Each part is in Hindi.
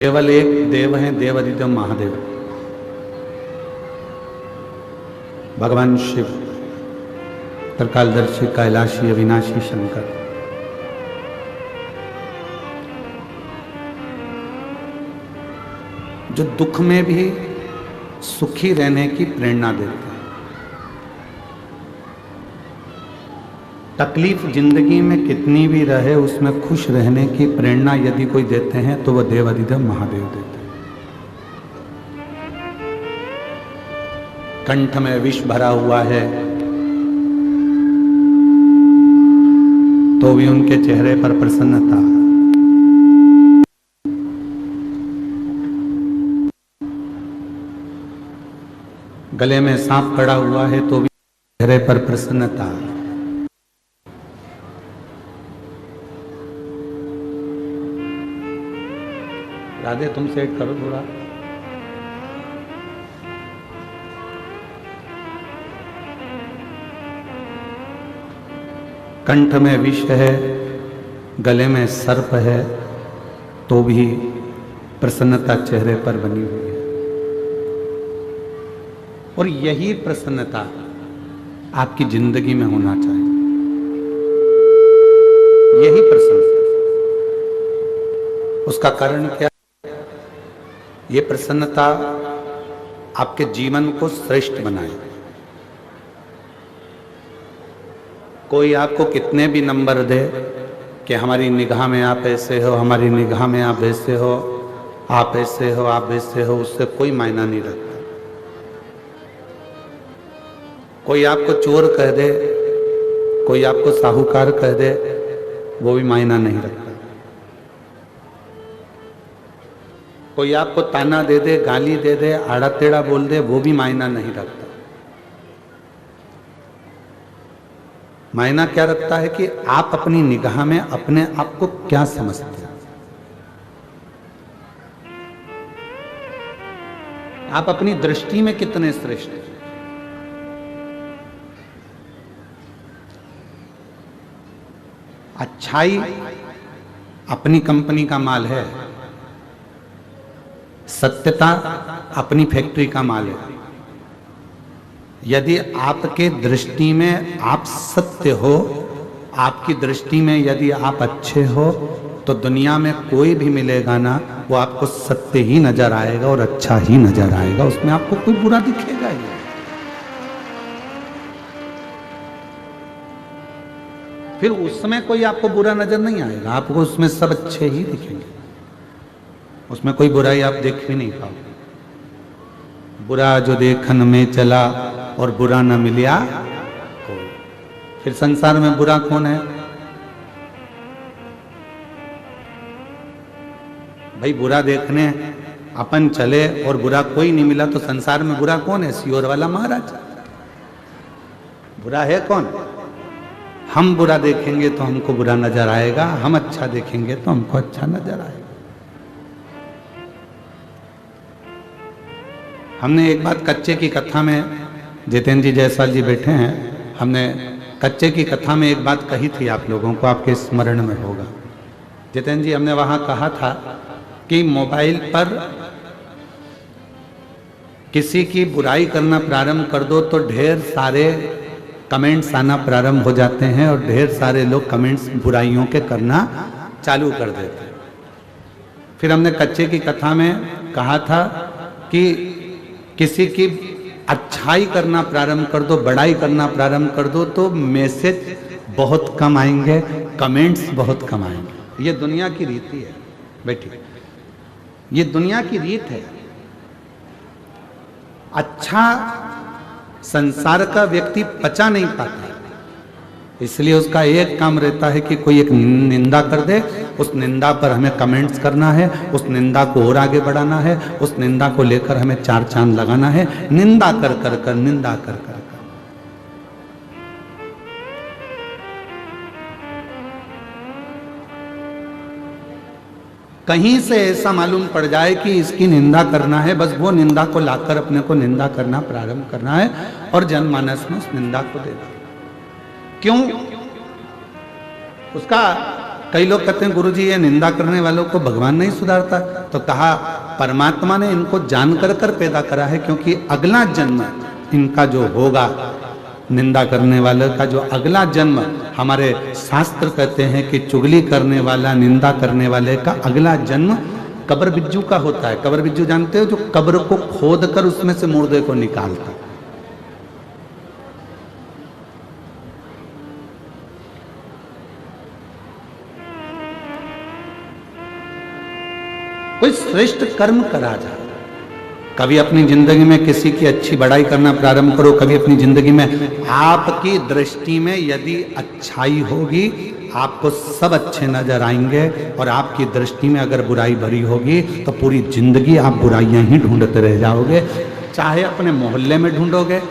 केवल एक देव हैं, देवादिदेव महादेव, भगवान शिव, त्रिकालदर्शी, कैलाशी, अविनाशी शंकर। जो दुख में भी सुखी रहने की प्रेरणा देते हैं। तकलीफ जिंदगी में कितनी भी रहे उसमें खुश रहने की प्रेरणा यदि कोई देते हैं तो वह देवादिदेव महादेव देते हैं। कंठ में विष भरा हुआ है तो भी उनके चेहरे पर प्रसन्नता। गले में सांप पड़ा हुआ है तो भी चेहरे पर प्रसन्नता। राधे तुम सेट करो थोड़ा। कंठ में विष है, गले में सर्प है तो भी प्रसन्नता चेहरे पर बनी हुई है। और यही प्रसन्नता आपकी जिंदगी में होना चाहिए। यही प्रसन्नता, उसका कारण क्या? ये प्रसन्नता आपके जीवन को श्रेष्ठ बनाए। कोई आपको कितने भी नंबर दे कि हमारी निगाह में आप ऐसे हो, हमारी निगाह में आप ऐसे हो, आप ऐसे हो, आप ऐसे हो, उससे कोई मायना नहीं रखता। कोई आपको चोर कह दे, कोई आपको साहूकार कह दे, वो भी मायना नहीं रखता। कोई आपको ताना दे दे, गाली दे दे, आड़ा टेढ़ा बोल दे, वो भी मायना नहीं रखता। मायना क्या रखता है कि आप अपनी निगाह में अपने आप को क्या समझते हैं। आप अपनी दृष्टि में कितने श्रेष्ठ हैं। अच्छाई अपनी कंपनी का माल है, सत्यता अपनी फैक्ट्री का माल है। यदि आपके दृष्टि में आप सत्य हो, आपकी दृष्टि में यदि आप अच्छे हो, तो दुनिया में कोई भी मिलेगा ना, वो आपको सत्य ही नजर आएगा और अच्छा ही नजर आएगा। उसमें आपको कोई बुरा दिखेगा ही। फिर उसमें कोई आपको बुरा नजर नहीं आएगा, आपको उसमें सब अच्छे ही दिखेंगे। उसमें कोई बुराई आप देख भी नहीं पाओगे। बुरा जो देखन में चला और बुरा न मिलिया कोई। फिर संसार में बुरा कौन है भाई? बुरा देखने अपन चले और बुरा कोई नहीं मिला तो संसार में बुरा कौन है? सियोर वाला महाराज। बुरा है कौन? हम बुरा देखेंगे तो हमको बुरा नजर आएगा, हम अच्छा देखेंगे तो हमको अच्छा नजर आएगा। हमने एक बात कच्चे की कथा में, जितेंद्र जी जायसवाल जी बैठे हैं, हमने कच्चे की कथा में एक बात कही थी, आप लोगों को आपके स्मरण में होगा। जितेंद्र जी, हमने वहां कहा था कि मोबाइल पर किसी की बुराई करना प्रारंभ कर दो तो ढेर सारे कमेंट्स आना प्रारंभ हो जाते हैं और ढेर सारे लोग कमेंट्स बुराइयों के करना चालू कर देते हैं। फिर हमने कच्चे की कथा में कहा था कि किसी की अच्छाई करना प्रारंभ कर दो, बड़ाई करना प्रारंभ कर दो तो मैसेज बहुत कम आएंगे, कमेंट्स बहुत कम आएंगे। ये दुनिया की रीति है बेटी, ये दुनिया की रीत है। अच्छा संसार का व्यक्ति पचा नहीं पाता, इसलिए उसका एक काम रहता है कि कोई एक निंदा कर दे, उस निंदा पर हमें कमेंट्स करना है, उस निंदा को और आगे बढ़ाना है, उस निंदा को लेकर हमें चार चांद लगाना है। निंदा कर कर कर, निंदा कर कर कर। कहीं से ऐसा मालूम पड़ जाए कि इसकी निंदा करना है, बस वो निंदा को लाकर अपने को निंदा करना प्रारंभ करना है और जनमानस में उस निंदा को देना। क्यों? उसका कई लोग कहते हैं गुरुजी ये निंदा करने वालों को भगवान नहीं सुधारता, तो कहा परमात्मा ने इनको जानकर कर पैदा करा है, क्योंकि अगला जन्म इनका जो होगा, निंदा करने वाले का जो अगला जन्म, हमारे शास्त्र कहते हैं कि चुगली करने वाला, निंदा करने वाले का अगला जन्म कब्र बिज्जू का होता है। कब्र बिज्जू जानते हो, जो कब्र को खोद कर उसमें से मुर्दे को निकालता। कोई श्रेष्ठ कर्म करा जा, कभी अपनी जिंदगी में किसी की अच्छी बड़ाई करना प्रारंभ करो। कभी अपनी जिंदगी में आपकी दृष्टि में यदि अच्छाई होगी, आपको सब अच्छे नजर आएंगे, और आपकी दृष्टि में अगर बुराई भरी होगी तो पूरी जिंदगी आप बुराइयां ही ढूंढते रह जाओगे। चाहे अपने मोहल्ले में ढूंढोगे,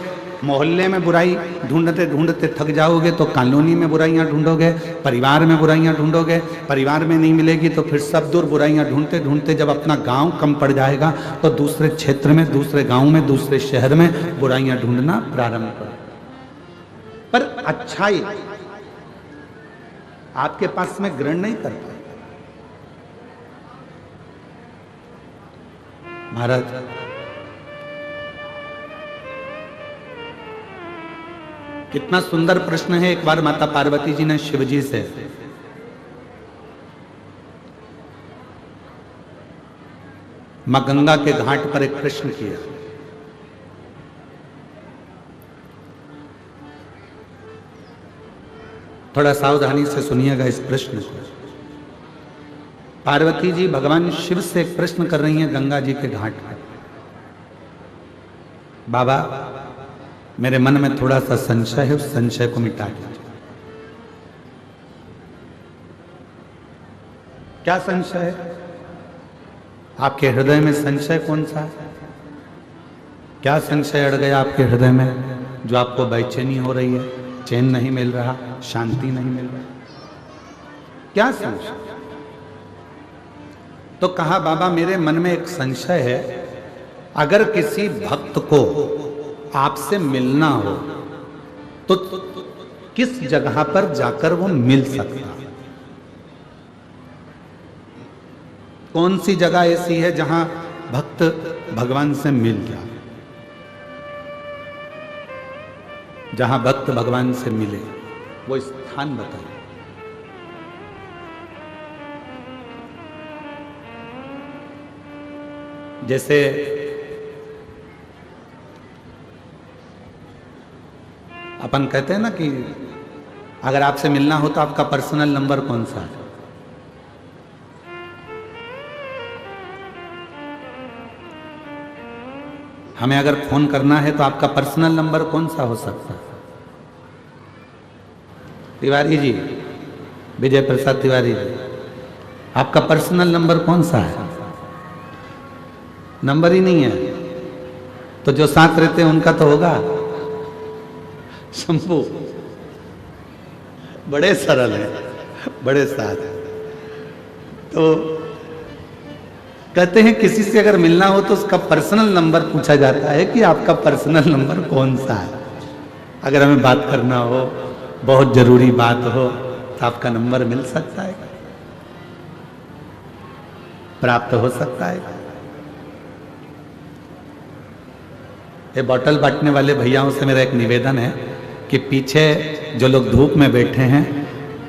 मोहल्ले में बुराई ढूंढते ढूंढते थक जाओगे तो कॉलोनी में बुराइयां ढूंढोगे, परिवार में बुराइयां ढूंढोगे, परिवार में नहीं मिलेगी तो फिर सब दूर बुराइयां ढूंढते ढूंढते जब अपना गांव कम पड़ जाएगा तो दूसरे क्षेत्र में, दूसरे गांव में, दूसरे शहर में बुराइयां ढूंढना प्रारंभ करो। पर अच्छाई आपके पास में ग्रहण नहीं कर पाए। महाराज कितना सुंदर प्रश्न है। एक बार माता पार्वती जी ने शिव जी से मां गंगा के घाट पर एक प्रश्न किया। थोड़ा सावधानी से सुनिएगा इस प्रश्न को। पार्वती जी भगवान शिव से एक प्रश्न कर रही हैं गंगा जी के घाट पर। बाबा, मेरे मन में थोड़ा सा संशय है, उस संशय को मिटा दीजिए। क्या संशय है? आपके हृदय में संशय कौन सा है? क्या संशय अड़ गया आपके हृदय में जो आपको बेचैनी हो रही है, चैन नहीं मिल रहा, शांति नहीं मिल रहा? क्या संशय? तो कहा बाबा मेरे मन में एक संशय है, अगर किसी भक्त को आपसे मिलना हो तो किस जगह पर जाकर वो मिल सकता है? कौन सी जगह ऐसी है जहां भक्त भगवान से मिल जाए, जहां भक्त भगवान से मिले, वो स्थान बताइए। जैसे अपन कहते हैं ना कि अगर आपसे मिलना हो तो आपका पर्सनल नंबर कौन सा है? हमें अगर फोन करना है तो आपका पर्सनल नंबर कौन सा हो सकता है? तिवारी जी, विजय प्रसाद तिवारी जी, आपका पर्सनल नंबर कौन सा है? नंबर ही नहीं है तो जो साथ रहते हैं उनका तो होगा। शंभू बड़े सरल है, बड़े साथ है। तो कहते हैं किसी से अगर मिलना हो तो उसका पर्सनल नंबर पूछा जाता है कि आपका पर्सनल नंबर कौन सा है। अगर हमें बात करना हो, बहुत जरूरी बात हो, तो आपका नंबर मिल सकता है, प्राप्त हो सकता है। ये बोतल बांटने वाले भैयाओं से मेरा एक निवेदन है कि पीछे जो लोग धूप में बैठे हैं,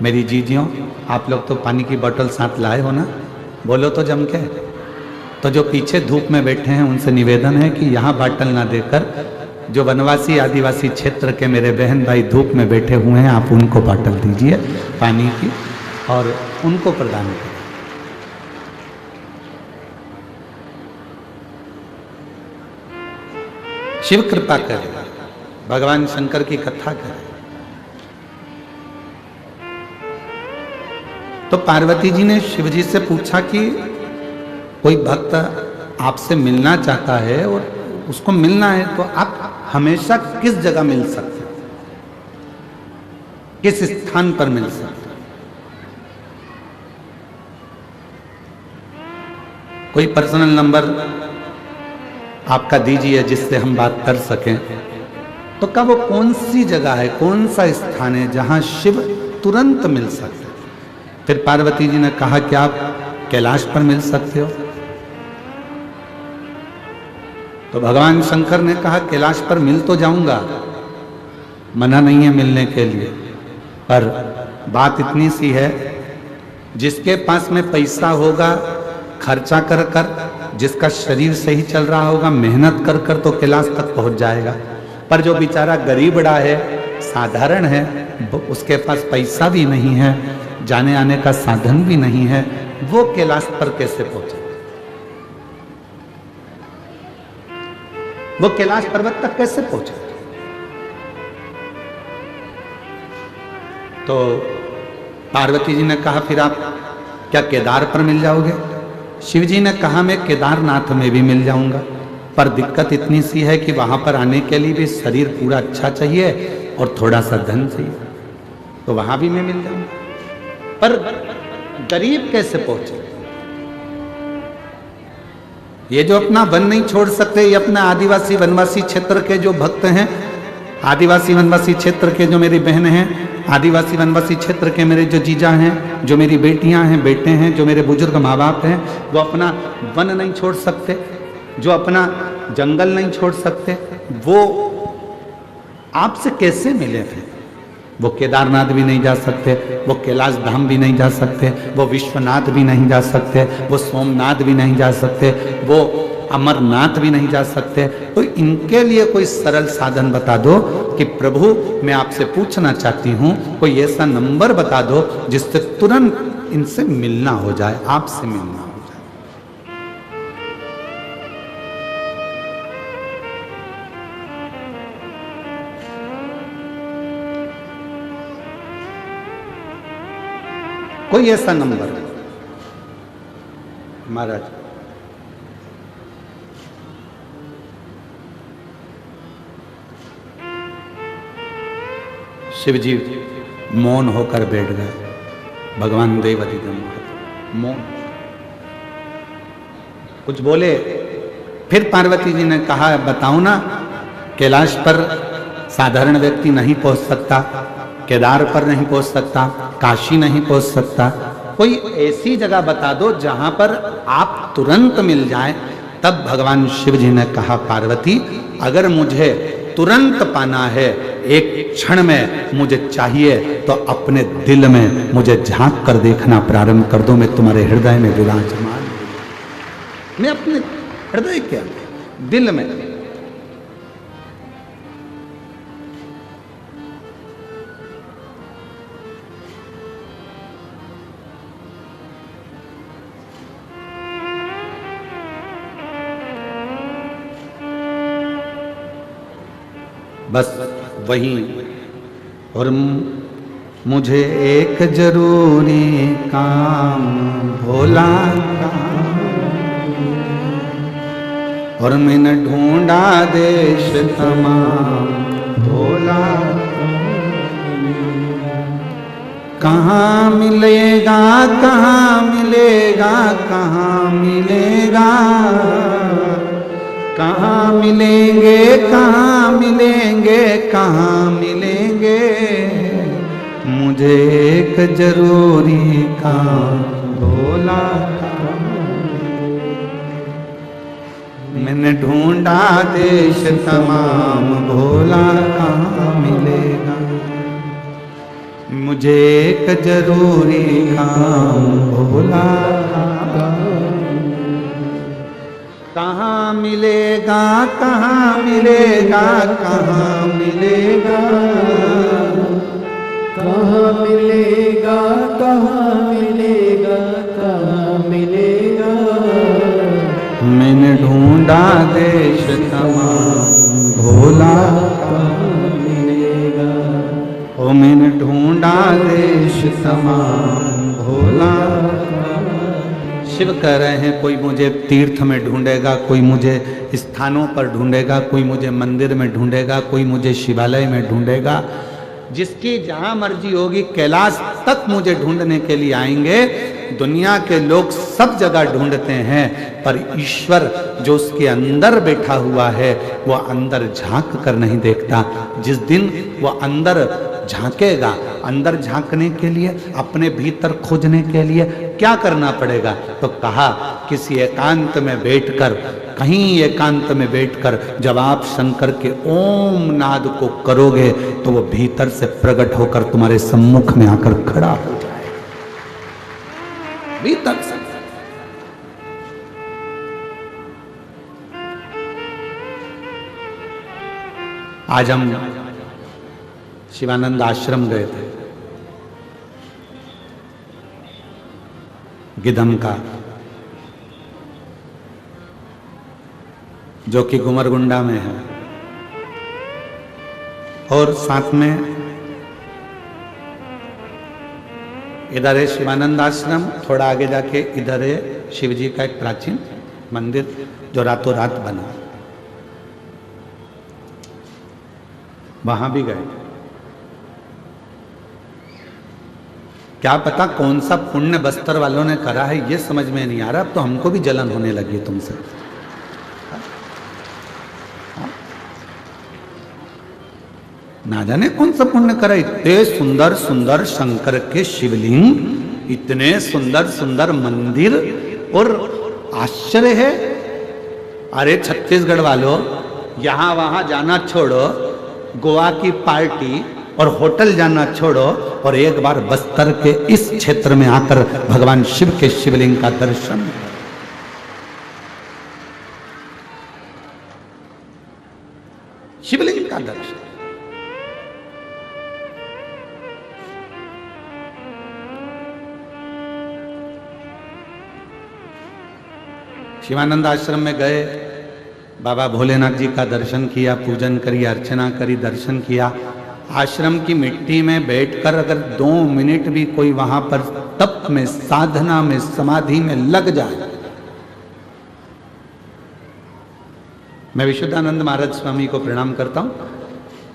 मेरी जीजियों, आप लोग तो पानी की बोतल साथ लाए हो ना, बोलो तो जम के। तो जो पीछे धूप में बैठे हैं उनसे निवेदन है कि यहाँ बोतल ना देकर जो वनवासी आदिवासी क्षेत्र के मेरे बहन भाई धूप में बैठे हुए हैं, आप उनको बोतल दीजिए पानी की और उनको प्रदान करें। शिव कृपा करें, भगवान शंकर की कथा करें। तो पार्वती जी ने शिव जी से पूछा कि कोई भक्त आपसे मिलना चाहता है और उसको मिलना है तो आप हमेशा किस जगह मिल सकते हैं, किस स्थान पर मिल सकते हैं? कोई पर्सनल नंबर आपका दीजिए जिससे हम बात कर सकें। तो क्या वो कौन सी जगह है, कौन सा स्थान है जहां शिव तुरंत मिल सकते? फिर पार्वती जी ने कहा कि आप कैलाश पर मिल सकते हो। तो भगवान शंकर ने कहा कैलाश पर मिल तो जाऊंगा, मना नहीं है मिलने के लिए, पर बात इतनी सी है, जिसके पास में पैसा होगा खर्चा कर कर, जिसका शरीर सही चल रहा होगा मेहनत कर कर तो कैलाश तक पहुंच जाएगा। पर जो बेचारा गरीबड़ा है, साधारण है, उसके पास पैसा भी नहीं है, जाने आने का साधन भी नहीं है, वो कैलाश पर कैसे पहुंचे? वो कैलाश पर्वत तक कैसे पहुंचे? तो पार्वती जी ने कहा फिर आप क्या केदार पर मिल जाओगे? शिव जी ने कहा मैं केदारनाथ में भी मिल जाऊंगा, पर दिक्कत इतनी सी है कि वहां पर आने के लिए भी शरीर पूरा अच्छा चाहिए और थोड़ा सा धन चाहिए, तो वहां भी मैं मिल जाऊंगा। पर गरीब कैसे पहुंचे? ये जो अपना वन नहीं छोड़ सकते, ये अपना आदिवासी वनवासी क्षेत्र के जो भक्त हैं, आदिवासी वनवासी क्षेत्र के जो मेरी बहन हैं, आदिवासी वनवासी क्षेत्र के मेरे जो जीजा हैं, जो मेरी बेटियां हैं, बेटे हैं, जो मेरे बुजुर्ग माँ बाप हैं, वो अपना वन नहीं छोड़ सकते, जो अपना जंगल नहीं छोड़ सकते, वो आपसे कैसे मिले थे? वो केदारनाथ भी नहीं जा सकते, वो कैलाश धाम भी नहीं जा सकते, वो विश्वनाथ भी नहीं जा सकते, वो सोमनाथ भी नहीं जा सकते, वो अमरनाथ भी नहीं जा सकते। तो इनके लिए कोई सरल साधन बता दो कि प्रभु मैं आपसे पूछना चाहती हूँ, कोई ऐसा नंबर बता दो जिससे तुरंत इनसे मिलना हो जाए, आपसे मिलना हो जाए। कोई ऐसा नंबर महाराज? शिव जी मौन होकर बैठ गए। भगवान देव अधिगम मौन, कुछ बोले। फिर पार्वती जी ने कहा बताओ ना, कैलाश पर साधारण व्यक्ति नहीं पहुंच सकता, केदार पर नहीं पहुंच सकता, काशी नहीं पहुंच सकता, कोई ऐसी जगह बता दो जहां पर आप तुरंत मिल जाए। तब भगवान शिव जी ने कहा पार्वती अगर मुझे तुरंत पाना है, एक क्षण में मुझे चाहिए, तो अपने दिल में मुझे झांक कर देखना प्रारंभ कर दो। मैं तुम्हारे हृदय में विराजमान, मैं अपने हृदय क्या दिल में। बस वही। और मुझे एक जरूरी काम भोला का, और मैंने ढूंढा देश तमाम भोला, कहाँ मिलेगा कहाँ मिलेगा कहाँ मिलेगा, कहाँ मिलेंगे कहाँ मिलेंगे कहाँ मिलेंगे, मुझे एक जरूरी काम भोला का। मैंने ढूंढा देश तमाम भोला कहाँ मिलेगा, मुझे एक जरूरी काम भोला का। कहाँ मिलेगा कहाँ मिलेगा कहाँ मिलेगा, कहाँ मिलेगा कहाँ मिलेगा कहाँ मिलेगा, मैंने ढूंढा देश तमाम भोला कहाँ मिलेगा, ओ मैंने ढूंढा देश तमाम भोला। शिव कह रहे हैं कोई मुझे तीर्थ में ढूंढेगा, कोई मुझे स्थानों पर ढूंढेगा, कोई मुझे मंदिर में ढूंढेगा, कोई मुझे शिवालय में ढूंढेगा, जिसकी जहां मर्जी होगी कैलाश तक मुझे ढूंढने के लिए आएंगे। दुनिया के लोग सब जगह ढूंढते हैं, पर ईश्वर जो उसके अंदर बैठा हुआ है वो अंदर झांक कर नहीं देखता। जिस दिन वो अंदर झांकेगा अंदर झांकने के लिए, अपने भीतर खोजने के लिए क्या करना पड़ेगा? तो कहा किसी एकांत में बैठकर, कहीं एकांत में बैठकर जब आप शंकर के ओम नाद को करोगे तो वो भीतर से प्रकट होकर तुम्हारे सम्मुख में आकर खड़ा हो जाए, भीतर से। आज हम शिवानंद आश्रम गए थे, गिदम का, जो कि गुमरगुंडा में है, और साथ में इधर है शिवानंद आश्रम, थोड़ा आगे जाके इधर है शिव जी का एक प्राचीन मंदिर जो रातों रात बना, वहां भी गए। क्या पता कौन सा पुण्य बस्तर वालों ने करा है, ये समझ में नहीं आ रहा। अब तो हमको भी जलन होने लगी है तुमसे। ना जाने कौन सा पुण्य करा, इतने सुंदर सुंदर शंकर के शिवलिंग, इतने सुंदर सुंदर मंदिर, और आश्चर्य है। अरे छत्तीसगढ़ वालों, यहां वहां जाना छोड़ो, गोवा की पार्टी और होटल जाना छोड़ो, और एक बार बस्तर के इस क्षेत्र में आकर भगवान शिव के शिवलिंग का दर्शन। शिवलिंग का दर्शन। शिवानंद आश्रम में गए, बाबा भोलेनाथ जी का दर्शन किया, पूजन करी, अर्चना करी, दर्शन किया। आश्रम की मिट्टी में बैठकर अगर 2 मिनट भी कोई वहां पर तप में, साधना में, समाधि में लग जाए। मैं विशुद्धानंद महाराज स्वामी को प्रणाम करता हूं।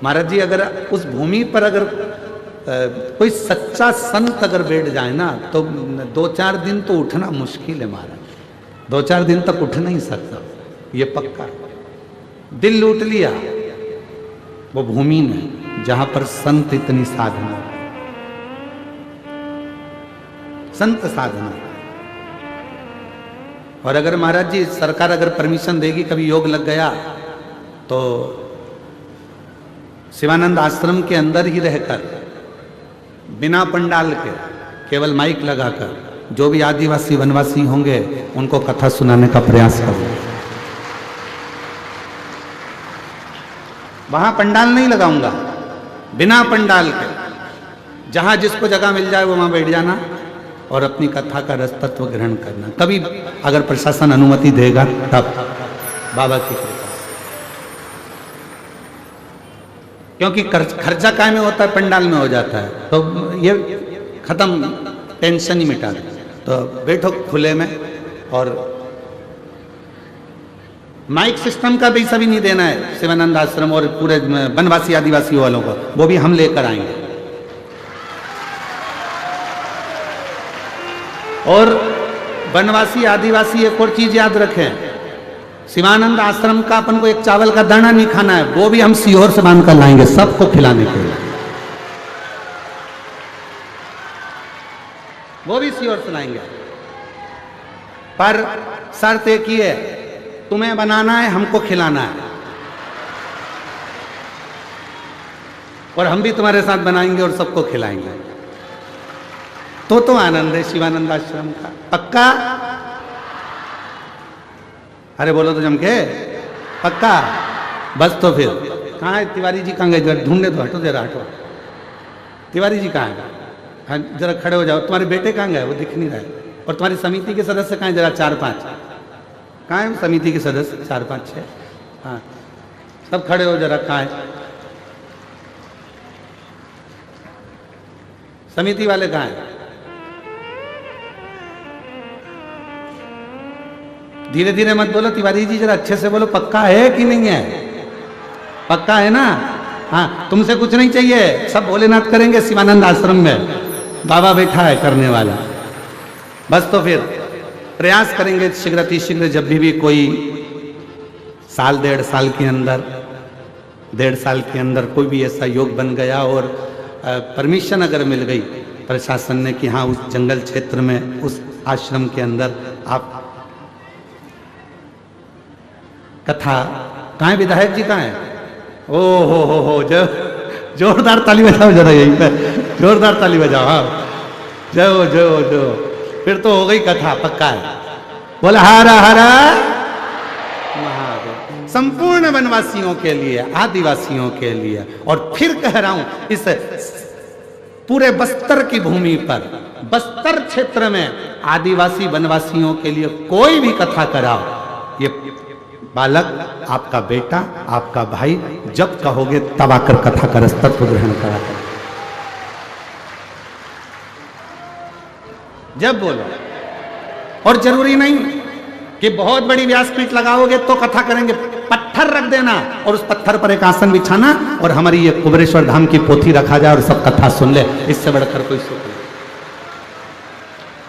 महाराज जी, अगर उस भूमि पर अगर कोई सच्चा संत अगर बैठ जाए ना, तो 2-4 दिन तो उठना मुश्किल है महाराज, 2-4 दिन तक उठ नहीं सकता, ये पक्का। दिल लूट लिया वो भूमि में जहां पर संत इतनी साधना, संत साधना। और अगर महाराज जी सरकार अगर परमिशन देगी, कभी योग लग गया तो शिवानंद आश्रम के अंदर ही रहकर, बिना पंडाल के, केवल माइक लगाकर, जो भी आदिवासी वनवासी होंगे उनको कथा सुनाने का प्रयास करूंगा। वहां पंडाल नहीं लगाऊंगा, बिना पंडाल के, जहां जिसको जगह मिल जाए वो वहां बैठ जाना और अपनी कथा का रस तत्व ग्रहण करना। कभी अगर प्रशासन अनुमति देगा तब, बाबा की कृपा। क्योंकि खर्चा काय में होता है, पंडाल में हो जाता है, तो ये खत्म, टेंशन ही मिटा दे। तो बैठो खुले में, और माइक सिस्टम का पैसा भी नहीं देना है शिवानंद आश्रम और पूरे वनवासी आदिवासी वालों को, वो भी हम लेकर आएंगे। और वनवासी आदिवासी एक और चीज याद रखें, शिवानंद आश्रम का अपन को एक चावल का दाना नहीं खाना है, वो भी हम सीहोर से बांध कर लाएंगे सबको खिलाने के लिए, वो भी सीहोर से लाएंगे। पर शर्त एक ही है, तुम्हें बनाना है, हमको खिलाना है, और हम भी तुम्हारे साथ बनाएंगे और सबको खिलाएंगे। तो आनंद है शिवानंद आश्रम का, पक्का? अरे बोलो तो जम के, पक्का? बस तो फिर कहाँ है तिवारी जी? कहाँ गए? ढूंढने तो, हटो जरा, हटो। तिवारी जी कहाँ है? हाँ जरा खड़े हो जाओ। तुम्हारे बेटे कहाँ गए? वो दिख नहीं रहा है। और तुम्हारी समिति के सदस्य कहाँ है? जरा 4-5 कहाँ है समिति के सदस्य? 4-5-6, हाँ सब खड़े हो जरा। कहाँ है समिति वाले? कहाँ है? धीरे धीरे मत बोलो तिवारी जी, जरा अच्छे से बोलो। पक्का है कि नहीं है? पक्का है ना? हाँ, तुमसे कुछ नहीं चाहिए, सब भोलेनाथ करेंगे शिवानंद आश्रम में, बाबा बैठा है करने वाला। बस तो फिर प्रयास करेंगे शीघ्र जब भी कोई साल 1.5 साल के अंदर, 1.5 साल के अंदर कोई भी ऐसा योग बन गया और परमिशन अगर मिल गई प्रशासन ने कि हाँ उस जंगल क्षेत्र में उस आश्रम के अंदर आप कथा, कहाँ है विधायक जी, कहाँ है? ओ हो जोरदार ताली बजाओ जरा, यहीं पे जोरदार ताली बजाओ। हाँ जो फिर तो हो गई कथा, पक्का है। बोला हर हर महादेव, संपूर्ण वनवासियों के लिए, आदिवासियों के लिए। और फिर कह रहा हूं इस पूरे बस्तर की भूमि पर, बस्तर क्षेत्र में आदिवासी वनवासियों के लिए कोई भी कथा कराओ, ये बालक आपका बेटा, आपका भाई, जब कहोगे तब आकर कथा का तत्व ग्रहण करा कर, जब बोलो। और जरूरी नहीं कि बहुत बड़ी व्यासपीठ लगाओगे तो कथा करेंगे, पत्थर रख देना और उस पत्थर पर एक आसन बिछाना और हमारी ये कुबेरेश्वर धाम की पोथी रखा जाए और सब कथा सुन ले, इससे बढ़कर कोई सुख नहीं,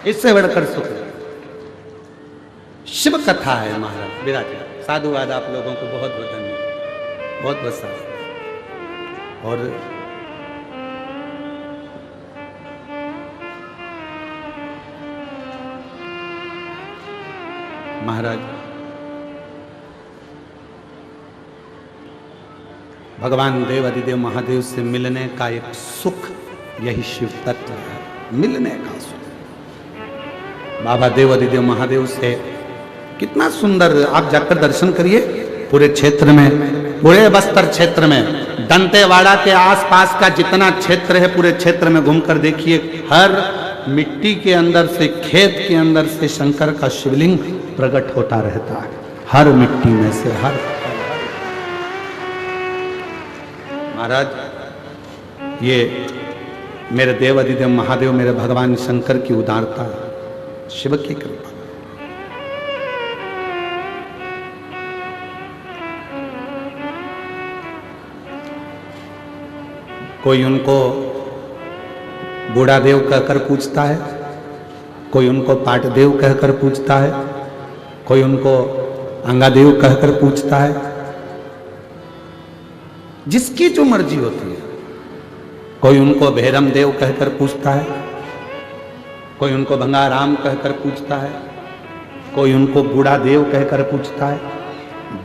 इससे बढ़कर सुख नहीं। शिव कथा है महाराज विराज। साधुवाद आप लोगों को बहुत बहुत धन्यवाद, बहुत बहुत साधु। और महाराज भगवान देव अधिदेव महादेव से मिलने का एक सुख, यही शिव तत्व है, मिलने का सुख। बाबा देव अधिदेव महादेव से कितना सुंदर, आप जाकर दर्शन करिए। पूरे क्षेत्र में, पूरे बस्तर क्षेत्र में, दंतेवाड़ा के आसपास का जितना क्षेत्र है पूरे क्षेत्र में घूमकर देखिए, हर मिट्टी के अंदर से, खेत के अंदर से शंकर का शिवलिंग प्रकट होता रहता है, हर मिट्टी में से, हर। महाराज ये मेरे देव अधिदेव महादेव, मेरे भगवान शंकर की उदारता है, शिव की कृपा। कोई उनको बूढ़ा देव कहकर पूछता है, कोई उनको पाट देव कहकर पूछता है, कोई उनको अंगादेव कहकर पूछता है, जिसकी जो मर्जी होती है। कोई उनको भैरम देव कहकर पूछता है, कोई उनको भंगाराम कहकर पूछता है, कोई उनको बूढ़ा देव कहकर पूछता है।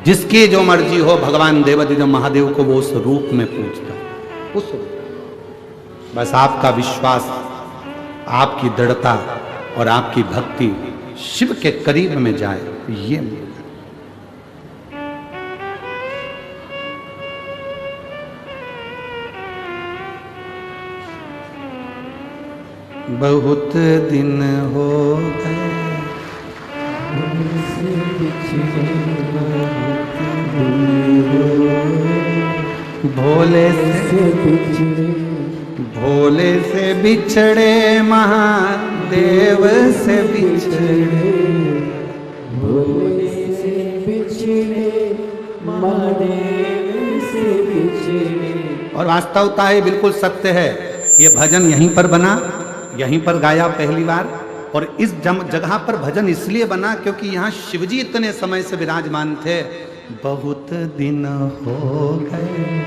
जिसकी जो मर्जी हो, भगवान देवाधिदेव महादेव को वो उस रूप में पूछता है, उस रूप। बस आपका विश्वास, आपकी दृढ़ता और आपकी भक्ति शिव के करीब में जाए, ये बहुत दिन हो गए भोले से बिछड़े महादेव से बिछड़े, भोले से बिछड़े महादेव से बिछड़े। और वास्तवता है, बिल्कुल सत्य है। ये भजन यहीं पर बना, यहीं पर गाया पहली बार। और इस जगह पर भजन इसलिए बना क्योंकि यहाँ शिवजी इतने समय से विराजमान थे। बहुत दिन हो गए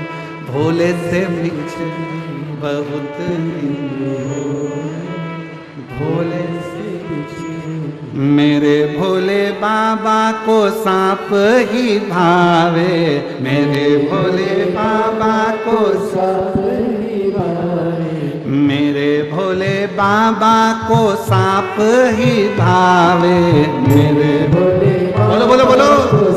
भोले से बिछड़े, बहुत दिन हो भोले से बिछड़े। मेरे भोले बाबा को सांप ही भावे, मेरे भोले बाबा को सांप ही भावे, मेरे भोले बाबा को सांप ही भावे, मेरे भोले बोलो बोलो बोलो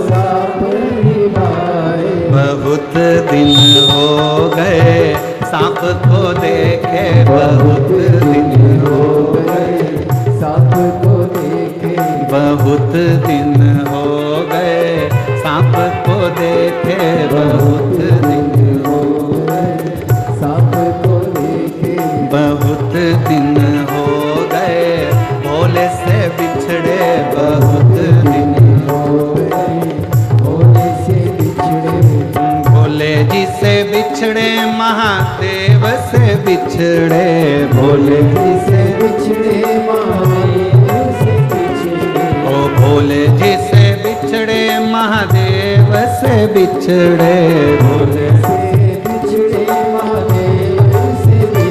सांप ही भावे। बहुत दिन हो गए सांप को देखे, बहुत दिन हो गए सांप को देखे, बहुत दिन हो गए सांप को देखे, बहुत दिन हो गए सांप को देखे, बहुत दिन हो गए भोले से बिछड़े, बहुत दिन हो गए भोले से बिछड़े। भोले जी से बिछड़े महादेव से बिछड़े, भोले जी से बिछड़े महादेव से बिछड़े, ओ भोले जी से बिछड़े महादेव से बिछड़े, भोले से बिछड़े महादेव से बिछड़े।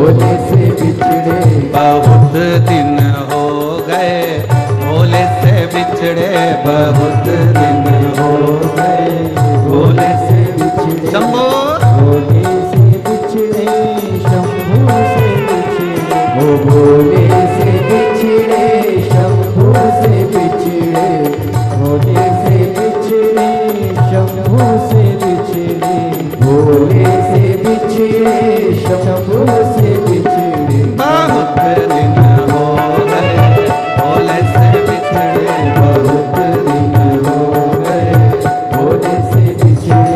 भोले से बिछड़े बहुत दिन हो गए भोले से बिछड़े बहुत दिन हो गए भोले से बिछड़े शंभो भोले से बिछड़े शंभू से बिछड़े ओ भोले से बिछड़े शंभू से बिछड़े भोले से बिछड़े शंभू से बिछड़े भोले से बिछड़े शंभू से बिछड़े बहुत दिन हो गए भोले से बिछड़े बहुत दिन हो गए भोले से बिछड़े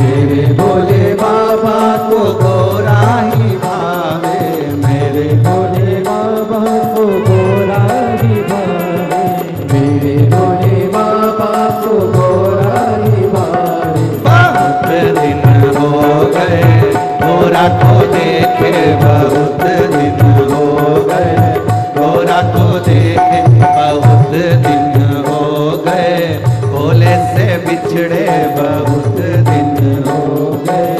मेरे भोले बाबा को गोरा ही भावे मेरे भोले बाबा को गोरा ही भावे मेरे भोले बाबा को गोरा ही भावे बहुत दिन हो गए गोरा को देखे बहुत दिन हो गए गोरा को देखे बहुत दिन हो गए भोले से बिछड़े बहुत दिन हो गए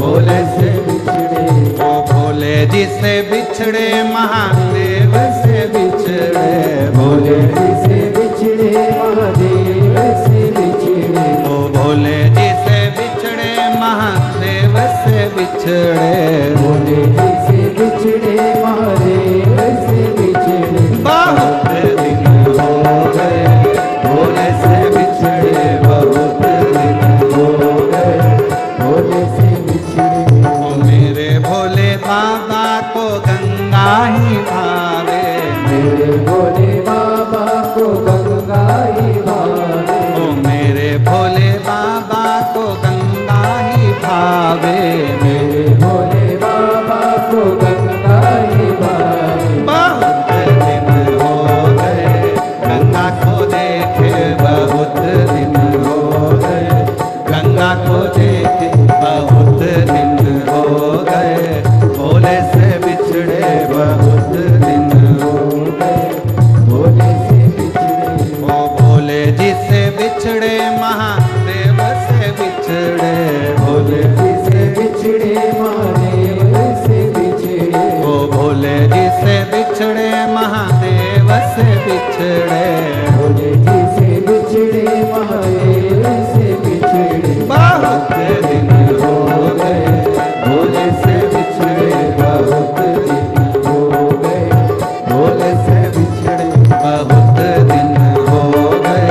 भोले से बिछड़े ओ भोले जी से बिछड़े महादेव से बिछड़े भोले भोले जी से बिछड़े महादेव से बिछड़े ओ भोले जी से बिछड़े महादेव से बिछड़े भोले जी से बिछड़े महादेव से बिछड़े बहुत दिन हो गए भोले से बिछड़े बहुत दिन हो गए भोले से बिछड़े ओ मेरे भोले बाबा को गंगा ही भावे मेरे भोले बाबा को गंगा ही भावे ओ मेरे भोले बाबा को गंगा ही भावे मेरे भोले बाबा को गंगा ही भावे बहुत दिन हो गए गंगा को देखे बहुत दिन हो गए गंगा को देखे बहुत दिन हो गए भोले से बिछड़े बहुत दिन हो गए भोले से बिछड़े ओ भोले जी से बिछड़े महादेव से बिछड़े भोले जी से बिछड़े महादेव से बिछड़े ओ भोले जी से बिछड़े महादेव से बिछड़े भोले जी से बिछड़े महादेव से बिछड़े बहुत दिन हो गए भोले से बिछड़े बहुत दिन हो गए भोले से बिछड़े बहुत दिन हो गए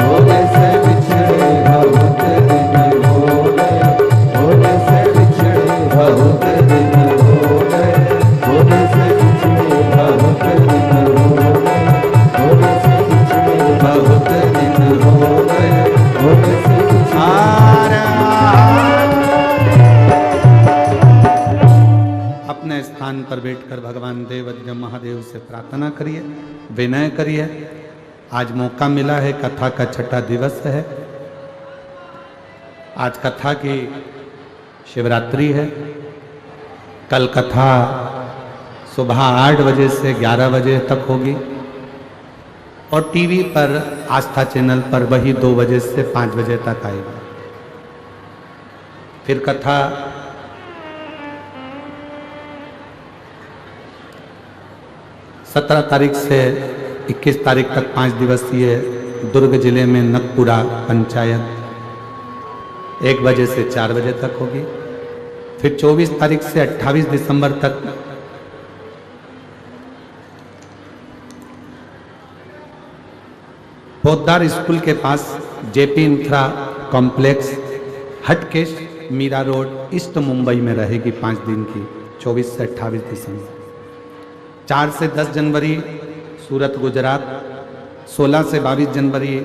भोले से बिछड़े बहुत दिन हो गए भोले से बिछड़े बहुत दिन हो गए भोले से बिछड़े बहुत दिन हो गए भोले से बिछड़े बहुत दिन हो गए भोले से अपने स्थान पर बैठकर भगवान देवज्ञ महादेव से प्रार्थना करिए विनय करिए। आज मौका मिला है, कथा का छठा दिवस है। आज कथा की शिवरात्रि है। कल कथा सुबह 8 बजे से 11 बजे तक होगी और टीवी पर आस्था चैनल पर वही 2 बजे से 5 बजे तक आएगी। फिर कथा सत्रह तारीख से 21 तारीख तक 5 दिवसीय दुर्ग जिले में नकपुरा पंचायत 1 बजे से 4 बजे तक होगी। फिर 24 तारीख से 28 दिसंबर तक पोद्दार स्कूल के पास JP infra complex Hatkesh Mira road east Mumbai में रहेगी 5 दिन की, 24 से 28 दिसंबर। 4 से 10 जनवरी सूरत गुजरात, 16 से 22 जनवरी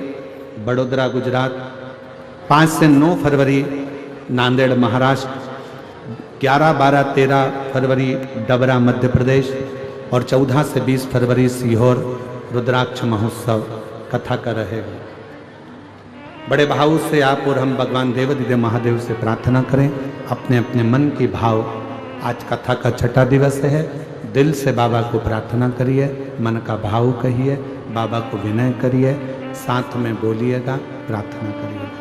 बड़ोदरा गुजरात, 5 से 9 फरवरी नांदेड़ महाराष्ट्र, 11, 12, 13 फरवरी डबरा मध्य प्रदेश और 14 से 20 फरवरी सीहोर रुद्राक्ष महोत्सव कथा का रहेगा। बड़े भाव से आप और हम भगवान देवाधिदेव महादेव से प्रार्थना करें, अपने अपने मन की भाव। आज कथा का 6ठा दिवस है। दिल से बाबा को प्रार्थना करिए, मन का भाव कहिए, बाबा को विनय करिए, साथ में बोलिएगा, प्रार्थना करिएगा।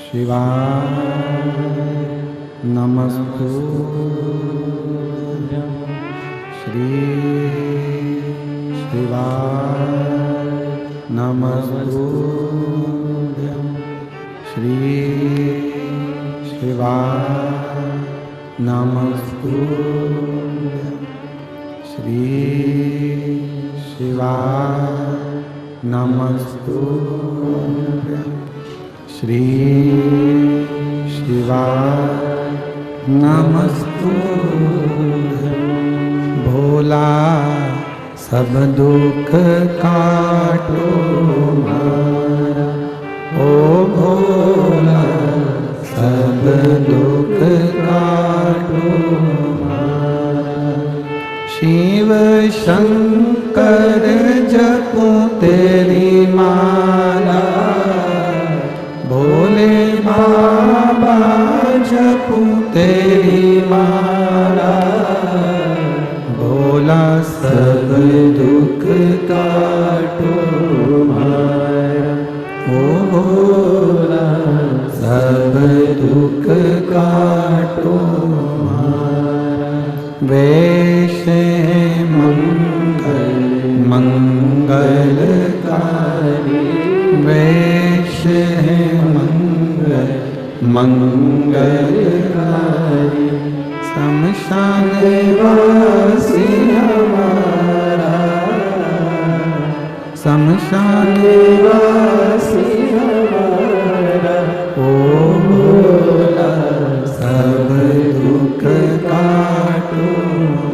शिवाय नमस्तुभ्यं, श्री शिवाय नमस्तुभ्यं, श्री शिवाय नमस्तुभ्यं, श्री शिवाय नमस्तुभ्यं, श्री शिवाय नमस्तुभ्यं। भोला सब दुख काटो मारा, ओ भोला सब दुख काटो मारा। शिव शंकर जपो तेरी माला, भोले बाबा जपो तेरी माला। भोला सब दुख काटो मारा, ओ भोला सब दुख काटो मारा। वेश मंगल मंगलकारी, वेश मंगल मंगलकारी। शमशान वासी हमारा, शमशान वासी हमारा। ओ भोला सब दुख काटो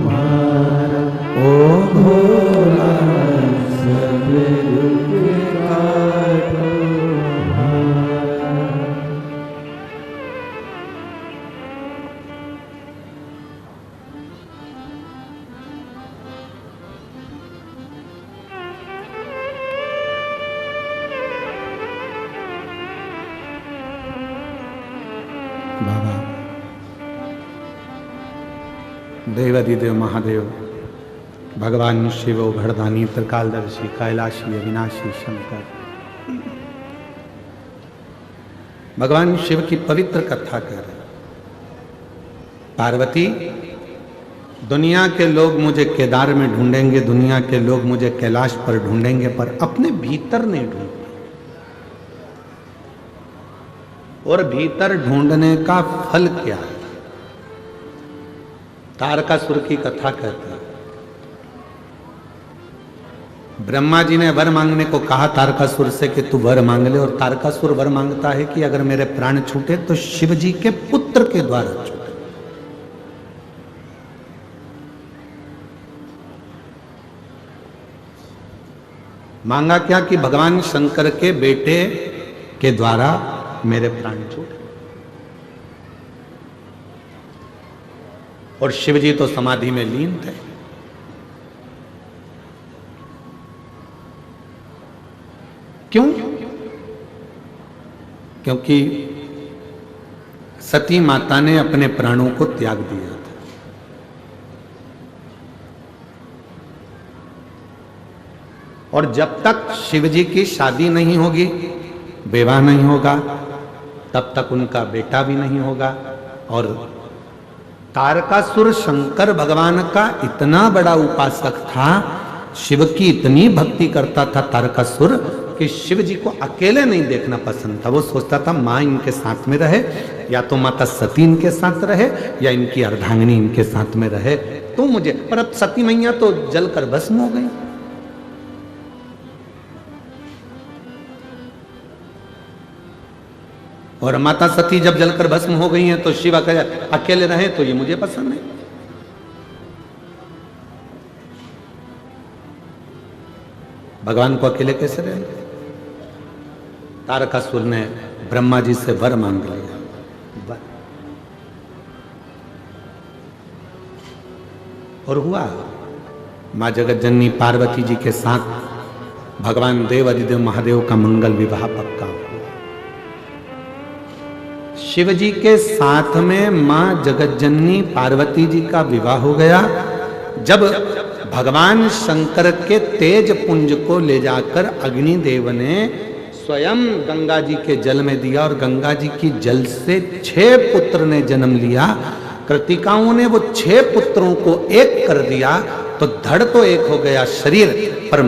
मारा, ओ भोला सब दुख काटो मारा। बाबा देवाधिदेव महादेव, भगवान शिव घड़दानी त्रिकालदर्शी कैलाशी अविनाशी शंकर, भगवान शिव की पवित्र कथा कर रहे। पार्वती, दुनिया के लोग मुझे केदार में ढूंढेंगे, दुनिया के लोग मुझे कैलाश पर ढूंढेंगे, पर अपने भीतर नहीं ढूंढ। और भीतर ढूंढने का फल क्या है? तारकासुर की कथा कहते हैं। ब्रह्मा जी ने वर मांगने को कहा तारकासुर से कि तू वर मांग ले, और तारकासुर वर मांगता है कि अगर मेरे प्राण छूटे तो शिव जी के पुत्र के द्वारा छूटे। मांगा क्या कि भगवान शंकर के बेटे के द्वारा मेरे प्राण छूटे। और शिव जी तो समाधि में लीन थे। क्यों? क्योंकि सती माता ने अपने प्राणों को त्याग दिया था। और जब तक शिव जी की शादी नहीं होगी, विवाह नहीं होगा, तब तक उनका बेटा भी नहीं होगा। और तारकासुर शंकर भगवान का इतना बड़ा उपासक था, शिव की इतनी भक्ति करता था तारकासुर कि शिव जी को अकेले नहीं देखना पसंद था। वो सोचता था माँ इनके साथ में रहे, या तो माता सती इनके साथ रहे, या इनकी अर्धांगिनी इनके साथ में रहे तो मुझे। पर अब सती मैया तो जलकर भस्म हो गई। और माता सती जब जलकर भस्म हो गई हैं तो शिव अकेले रहे तो ये मुझे पसंद है। भगवान को अकेले कैसे रहे? तारकासुर ने ब्रह्मा जी से वर मांग लिया, और हुआ। मां जगत जननी पार्वती जी के साथ भगवान देव अधिदेव महादेव का मंगल विवाह पक्का हुआ। शिव जी के साथ में मां जगत जननी पार्वती जी का विवाह हो गया जब भगवान शंकर के तेज पुंज को ले जाकर अग्निदेव ने स्वयं गंगा जी के जल में दिया, और गंगा जी की जल से 6 पुत्र ने जन्म लिया। कृतिकाओं ने वो 6 पुत्रों को एक कर दिया, तो धड़ तो एक हो गया शरीर, पर